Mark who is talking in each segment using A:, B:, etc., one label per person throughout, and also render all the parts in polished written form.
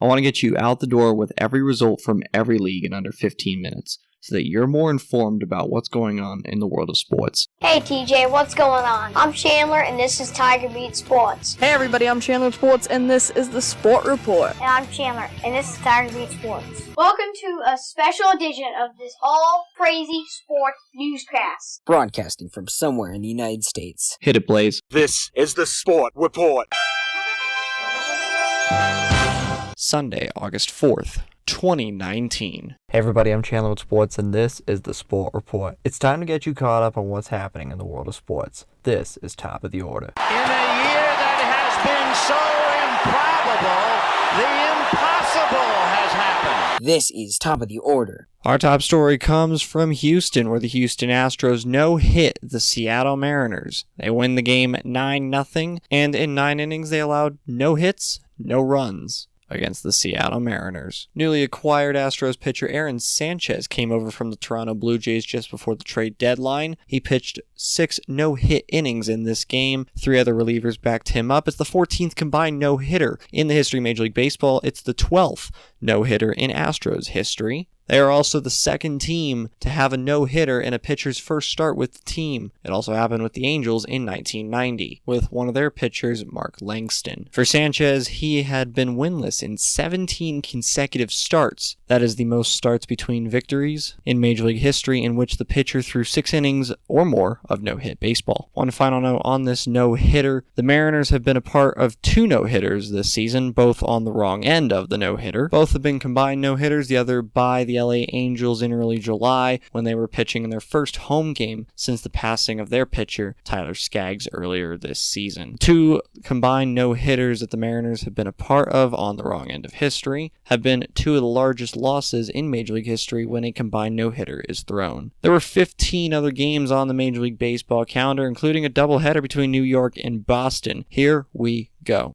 A: I want to get you out the door with every result from every league in under 15 minutes, so that you're more informed about what's going on in the world of sports.
B: Hey TJ, what's going on? I'm Chandler and this is Tiger Beat Sports.
C: Hey everybody, I'm Chandler Sports and this is the Sport Report.
B: And I'm Chandler and this is Tiger Beat Sports. Welcome to a special edition of this all-crazy sport newscast.
D: Broadcasting from somewhere in the United States.
A: Hit it, Blaze.
E: This is the Sport Report.
A: Sunday, August 4th, 2019.
F: Hey everybody, I'm Chandler with Sports, and this is the Sport Report. It's time to get you caught up on what's happening in the world of sports. This is Top of the Order.
G: In a year that has been so improbable, the impossible has happened.
D: This is Top of the Order.
A: Our top story comes from Houston, where the Houston Astros no-hit the Seattle Mariners. They win the game 9-0, and in 9 innings they allowed no hits, no runs against the Seattle Mariners. Newly acquired Astros pitcher Aaron Sanchez came over from the Toronto Blue Jays just before the trade deadline. He pitched 6 no-hit innings in this game. 3 other relievers backed him up. It's the 14th combined no-hitter in the history of Major League Baseball. It's the 12th no-hitter in Astros history. They are also the second team to have a no-hitter in a pitcher's first start with the team. It also happened with the Angels in 1990, with one of their pitchers, Mark Langston. For Sanchez, he had been winless in 17 consecutive starts. That is the most starts between victories in Major League history in which the pitcher threw 6 innings or more of no-hit baseball. One final note on this no-hitter. The Mariners have been a part of 2 no-hitters this season, both on the wrong end of the no-hitter. Both have been combined no-hitters, the other by the LA Angels in early July when they were pitching in their first home game since the passing of their pitcher, Tyler Skaggs, earlier this season. 2 combined no-hitters that the Mariners have been a part of on the wrong end of history have been 2 of the largest losses in Major League history when a combined no-hitter is thrown. There were 15 other games on the Major League Baseball calendar, including a doubleheader between New York and Boston. Here we go.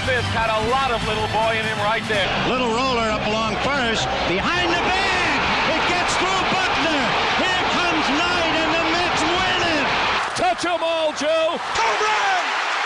G: Fisk had a lot of little boy in him right there.
H: Little roller up along first, behind the bag. It gets through Buckner. Here comes Knight, and the Mets win it.
G: Touch 'em all, Joe.
H: Home run!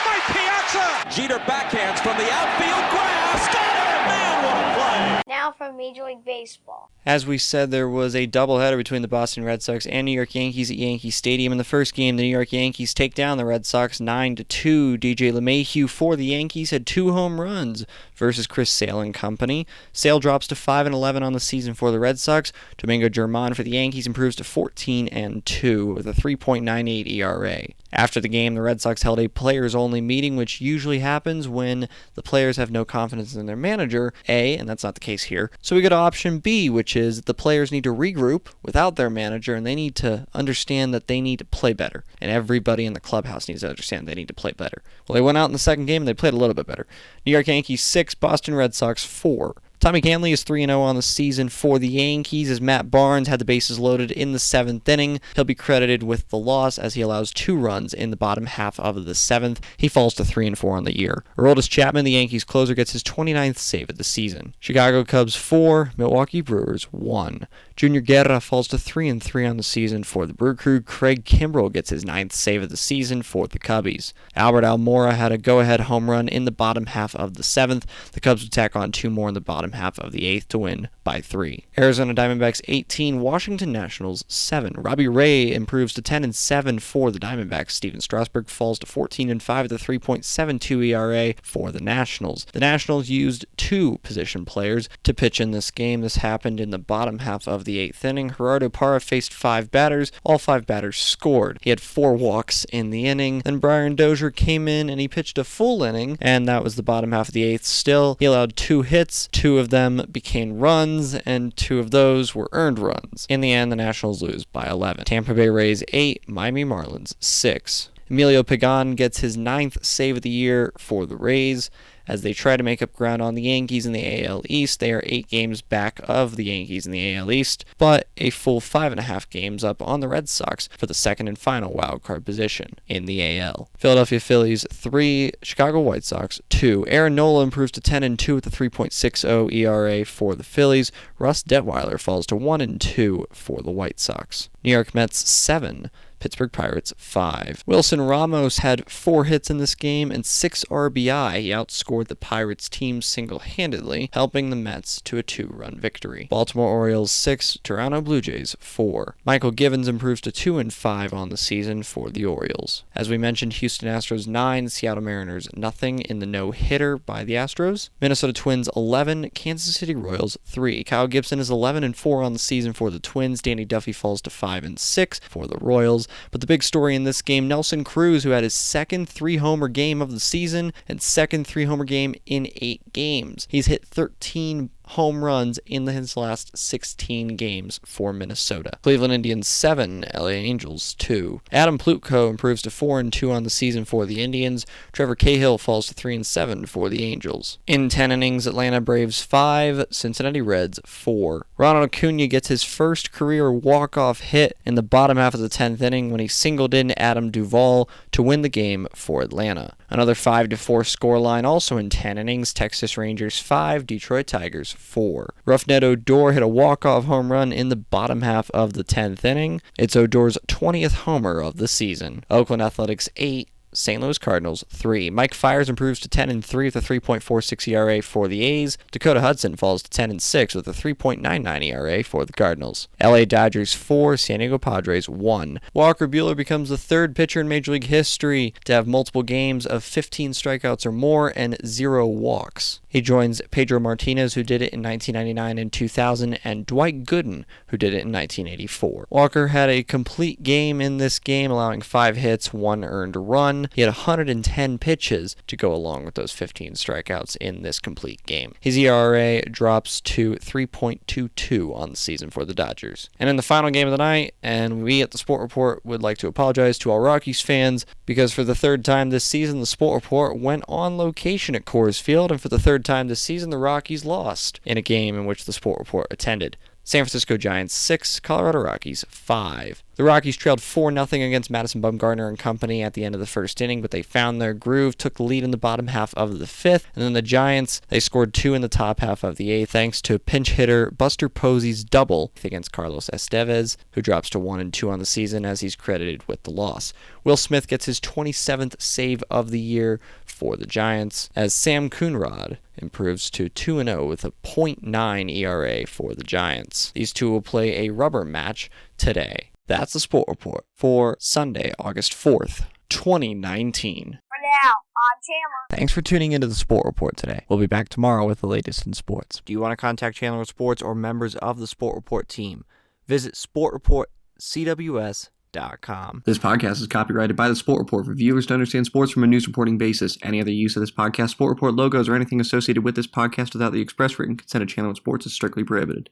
H: Mike Piazza.
G: Jeter backhands from the outfield grass. Got it! Man, what a play!
B: Now from Major League Baseball.
A: As we said, there was a doubleheader between the Boston Red Sox and New York Yankees at Yankee Stadium. In the first game, the New York Yankees take down the Red Sox 9-2. DJ LeMahieu for the Yankees had 2 home runs versus Chris Sale and company. Sale drops to 5-11 on the season for the Red Sox. Domingo Germán for the Yankees improves to 14-2 with a 3.98 ERA. After the game, the Red Sox held a players-only meeting, which usually happens when the players have no confidence in their manager, A, and that's not the case here. So we go to option B, which is the players need to regroup without their manager, and they need to understand that they need to play better. And everybody in the clubhouse needs to understand they need to play better. Well, they went out in the second game, and they played a little bit better. New York Yankees 6, Boston Red Sox 4. Tommy Kahnle is 3-0 on the season for the Yankees as Matt Barnes had the bases loaded in the 7th inning. He'll be credited with the loss as he allows 2 runs in the bottom half of the 7th. He falls to 3-4 on the year. Aroldis Chapman, the Yankees closer, gets his 29th save of the season. Chicago Cubs 4, Milwaukee Brewers 1. Junior Guerra falls to 3-3 on the season for the Brew Crew. Craig Kimbrell gets his 9th save of the season for the Cubbies. Albert Almora had a go-ahead home run in the bottom half of the 7th. The Cubs would tack on 2 more in the bottom half of the 8th to win by 3. Arizona Diamondbacks 18, Washington Nationals 7. Robbie Ray improves to 10-7 for the Diamondbacks. Steven Strasburg falls to 14-5 with a 3.72 ERA for the Nationals. The Nationals used 2 position players to pitch in this game. This happened in the bottom half of the 8th inning. Gerardo Parra faced 5 batters. All 5 batters scored. He had 4 walks in the inning. Then Brian Dozier came in and he pitched a full inning, and that was the bottom half of the 8th still. He allowed 2 hits. 2 of them became runs, and 2 of those were earned runs. In the end, the Nationals lose by 11. Tampa Bay Rays 8, Miami Marlins 6. Emilio Pagan gets his 9th save of the year for the Rays. As they try to make up ground on the Yankees in the AL East, they are 8 games back of the Yankees in the AL East, but a full 5.5 games up on the Red Sox for the second and final wildcard position in the AL. Philadelphia Phillies 3, Chicago White Sox 2. Aaron Nola improves to 10-2 with a 3.60 ERA for the Phillies. Russ Detweiler falls to 1-2 for the White Sox. New York Mets 7, Pittsburgh Pirates 5. Wilson Ramos had 4 hits in this game and 6 RBI. He outscored the Pirates team single-handedly, helping the Mets to a 2-run victory. Baltimore Orioles 6, Toronto Blue Jays 4. Michael Givens improves to 2-5 on the season for the Orioles. As we mentioned, Houston Astros 9, Seattle Mariners nothing in the no-hitter by the Astros. Minnesota Twins 11, Kansas City Royals 3. Kyle Gibson is 11-4 on the season for the Twins. Danny Duffy falls to 5-6 for the Royals. But the big story in this game, Nelson Cruz, who had his second 3-homer game of the season and second 3-homer game in 8 games. He's hit 13 home runs in his last 16 games for Minnesota. Cleveland Indians 7, LA Angels 2. Adam Plutko improves to 4-2 on the season for the Indians. Trevor Cahill falls to 3-7 for the Angels. In 10 innings, Atlanta Braves 5, Cincinnati Reds 4. Ronald Acuna gets his first career walk-off hit in the bottom half of the 10th inning when he singled in Adam Duvall to win the game for Atlanta. Another 5-4 scoreline also in 10 innings, Texas Rangers 5, Detroit Tigers 4. Rougned Odor hit a walk-off home run in the bottom half of the 10th inning. It's Odor's 20th homer of the season. Oakland Athletics 8, St. Louis Cardinals 3. Mike Fiers improves to 10-3 with a 3.46 ERA for the A's. Dakota Hudson falls to 10-6 with a 3.99 ERA for the Cardinals. LA Dodgers 4, San Diego Padres 1. Walker Buehler becomes the third pitcher in Major League history to have multiple games of 15 strikeouts or more and 0 walks. He joins Pedro Martinez, who did it in 1999 and 2000, and Dwight Gooden, who did it in 1984. Walker had a complete game in this game, allowing 5 hits, 1 earned run. He had 110 pitches to go along with those 15 strikeouts in this complete game. His ERA drops to 3.22 on the season for the Dodgers. And in the final game of the night, and we at the Sport Report would like to apologize to all Rockies fans, because for the third time this season, the Sport Report went on location at Coors Field, and for the third time this season, the Rockies lost in a game in which the Sport Report attended. San Francisco Giants 6, Colorado Rockies 5. The Rockies trailed 4-0 against Madison Bumgarner and company at the end of the first inning, but they found their groove, took the lead in the bottom half of the 5th, and then the Giants, they scored 2 in the top half of the 8th, thanks to pinch hitter Buster Posey's double against Carlos Estevez, who drops to 1-2 on the season as he's credited with the loss. Will Smith gets his 27th save of the year for the Giants, as Sam Coonrod improves to 2-0 with a .9 ERA for the Giants. These two will play a rubber match today. That's the Sport Report for Sunday, August 4th, 2019.
B: For now, I'm Chandler.
A: Thanks for tuning into the Sport Report today. We'll be back tomorrow with the latest in sports. Do you want to contact Chandler Sports or members of the Sport Report team? Visit sportreportcws.com.
I: This podcast is copyrighted by the Sport Report for viewers to understand sports from a news reporting basis. Any other use of this podcast, Sport Report logos, or anything associated with this podcast without the express written consent of Channel Sports is strictly prohibited.